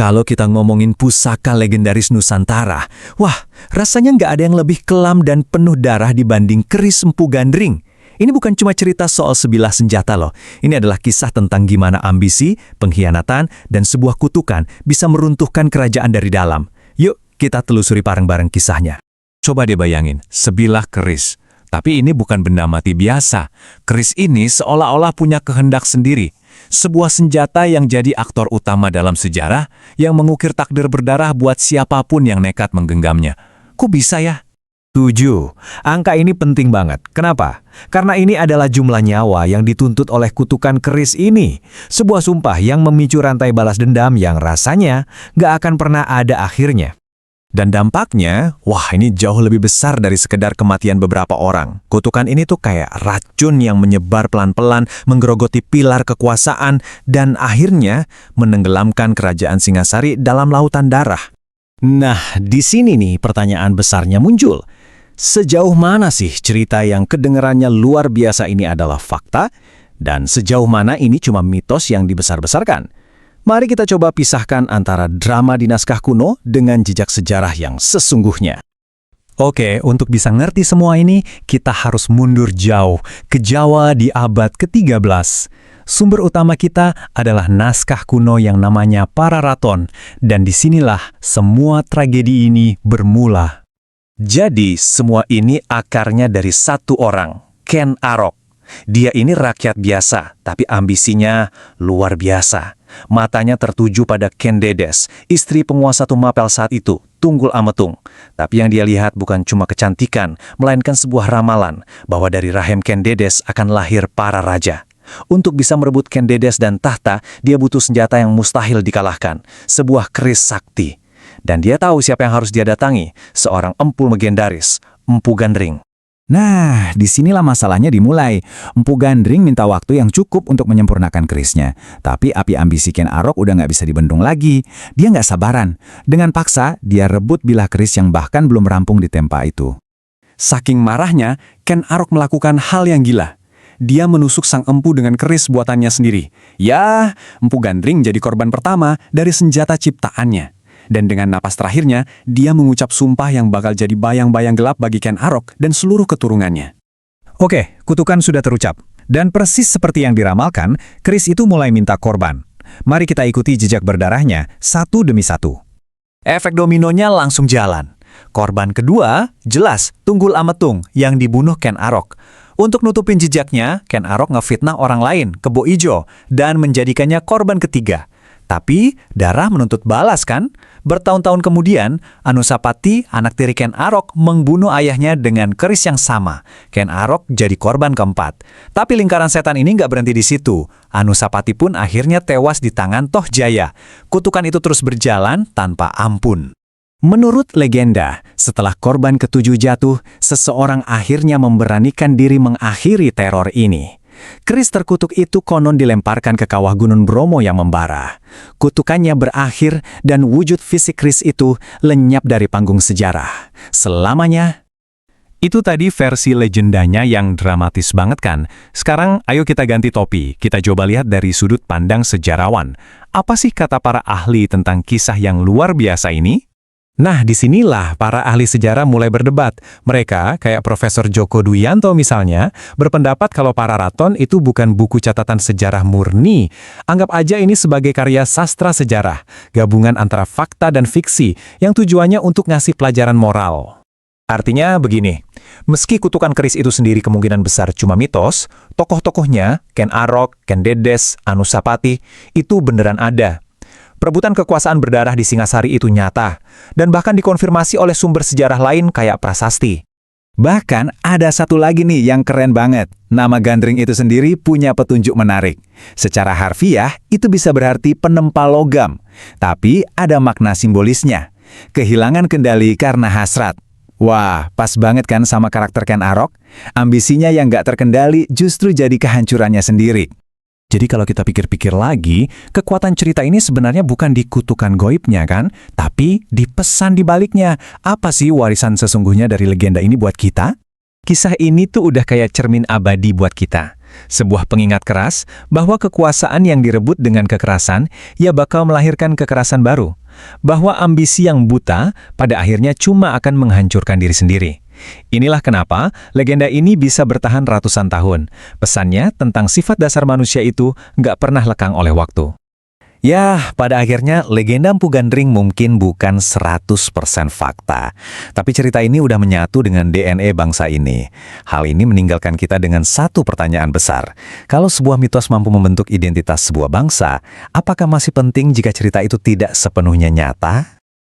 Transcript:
Kalau kita ngomongin pusaka legendaris Nusantara, wah, rasanya nggak ada yang lebih kelam dan penuh darah dibanding keris Empu Gandring. Ini bukan cuma cerita soal sebilah senjata loh. Ini adalah kisah tentang gimana ambisi, pengkhianatan, dan sebuah kutukan bisa meruntuhkan kerajaan dari dalam. Yuk, kita telusuri bareng-bareng kisahnya. Coba deh bayangin, sebilah keris. Tapi ini bukan benda mati biasa. Keris ini seolah-olah punya kehendak sendiri. Sebuah senjata yang jadi aktor utama dalam sejarah yang mengukir takdir berdarah buat siapapun yang nekat menggenggamnya. Kok bisa ya? 7. Angka ini penting banget. Kenapa? Karena ini adalah jumlah nyawa yang dituntut oleh kutukan keris ini. Sebuah sumpah yang memicu rantai balas dendam yang rasanya nggak akan pernah ada akhirnya. Dan dampaknya, wah ini jauh lebih besar dari sekedar kematian beberapa orang. Kutukan ini tuh kayak racun yang menyebar pelan-pelan, menggerogoti pilar kekuasaan, dan akhirnya menenggelamkan kerajaan Singasari dalam lautan darah. Nah, di sini nih pertanyaan besarnya muncul. Sejauh mana sih cerita yang kedengarannya luar biasa ini adalah fakta, dan sejauh mana ini cuma mitos yang dibesar-besarkan? Mari kita coba pisahkan antara drama di naskah kuno dengan jejak sejarah yang sesungguhnya. Oke, untuk bisa ngerti semua ini, kita harus mundur jauh ke Jawa di abad ke-13. Sumber utama kita adalah naskah kuno yang namanya Pararaton, dan disinilah semua tragedi ini bermula. Jadi, semua ini akarnya dari satu orang, Ken Arok. Dia ini rakyat biasa, tapi ambisinya luar biasa. Matanya tertuju pada Ken Dedes, istri penguasa Tumapel saat itu, Tunggul Ametung. Tapi yang dia lihat bukan cuma kecantikan, melainkan sebuah ramalan bahwa dari rahim Ken Dedes akan lahir para raja. Untuk bisa merebut Ken Dedes dan tahta, dia butuh senjata yang mustahil dikalahkan, sebuah keris sakti. Dan dia tahu siapa yang harus dia datangi, seorang empu legendaris, Empu Gandring. Nah, disinilah masalahnya dimulai. Empu Gandring minta waktu yang cukup untuk menyempurnakan kerisnya. Tapi api ambisi Ken Arok udah nggak bisa dibendung lagi. Dia nggak sabaran. Dengan paksa, dia rebut bilah keris yang bahkan belum rampung ditempa itu. Saking marahnya, Ken Arok melakukan hal yang gila. Dia menusuk sang empu dengan keris buatannya sendiri. Ya, Empu Gandring jadi korban pertama dari senjata ciptaannya. Dan dengan napas terakhirnya, dia mengucap sumpah yang bakal jadi bayang-bayang gelap bagi Ken Arok dan seluruh keturunannya. Oke, kutukan sudah terucap. Dan persis seperti yang diramalkan, keris itu mulai minta korban. Mari kita ikuti jejak berdarahnya, satu demi satu. Efek dominonya langsung jalan. Korban kedua, jelas Tunggul Ametung yang dibunuh Ken Arok. Untuk nutupin jejaknya, Ken Arok ngefitnah orang lain, Kebo Ijo, dan menjadikannya korban ketiga. Tapi, darah menuntut balas kan? Bertahun-tahun kemudian, Anusapati, anak tiri Ken Arok, membunuh ayahnya dengan keris yang sama. Ken Arok jadi korban keempat. Tapi lingkaran setan ini nggak berhenti di situ. Anusapati pun akhirnya tewas di tangan Toh Jaya. Kutukan itu terus berjalan tanpa ampun. Menurut legenda, setelah korban ketujuh jatuh, seseorang akhirnya memberanikan diri mengakhiri teror ini. Keris terkutuk itu konon dilemparkan ke kawah Gunung Bromo yang membara. Kutukannya berakhir dan wujud fisik keris itu lenyap dari panggung sejarah. Selamanya. Itu tadi versi legendanya yang dramatis banget kan? Sekarang ayo kita ganti topi. Kita coba lihat dari sudut pandang sejarawan. Apa sih kata para ahli tentang kisah yang luar biasa ini? Nah, disinilah para ahli sejarah mulai berdebat. Mereka, kayak Profesor Djoko Duyanto misalnya, berpendapat kalau Pararaton itu bukan buku catatan sejarah murni. Anggap aja ini sebagai karya sastra sejarah, gabungan antara fakta dan fiksi, yang tujuannya untuk ngasih pelajaran moral. Artinya begini, meski kutukan keris itu sendiri kemungkinan besar cuma mitos, tokoh-tokohnya, Ken Arok, Ken Dedes, Anusapati, itu beneran ada. Perebutan kekuasaan berdarah di Singasari itu nyata, dan bahkan dikonfirmasi oleh sumber sejarah lain kayak prasasti. Bahkan ada satu lagi nih yang keren banget. Nama Gandring itu sendiri punya petunjuk menarik. Secara harfiah, itu bisa berarti penempa logam. Tapi ada makna simbolisnya. Kehilangan kendali karena hasrat. Wah, pas banget kan sama karakter Ken Arok? Ambisinya yang nggak terkendali justru jadi kehancurannya sendiri. Jadi kalau kita pikir-pikir lagi, kekuatan cerita ini sebenarnya bukan di kutukan goibnya kan? Tapi di pesan di baliknya. Apa sih warisan sesungguhnya dari legenda ini buat kita? Kisah ini tuh udah kayak cermin abadi buat kita. Sebuah pengingat keras bahwa kekuasaan yang direbut dengan kekerasan, ia bakal melahirkan kekerasan baru. Bahwa ambisi yang buta pada akhirnya cuma akan menghancurkan diri sendiri. Inilah kenapa legenda ini bisa bertahan ratusan tahun. Pesannya tentang sifat dasar manusia itu nggak pernah lekang oleh waktu. Ya, pada akhirnya legenda Empu Gandring mungkin bukan 100% fakta. Tapi cerita ini udah menyatu dengan DNA bangsa ini. Hal ini meninggalkan kita dengan satu pertanyaan besar. Kalau sebuah mitos mampu membentuk identitas sebuah bangsa, apakah masih penting jika cerita itu tidak sepenuhnya nyata?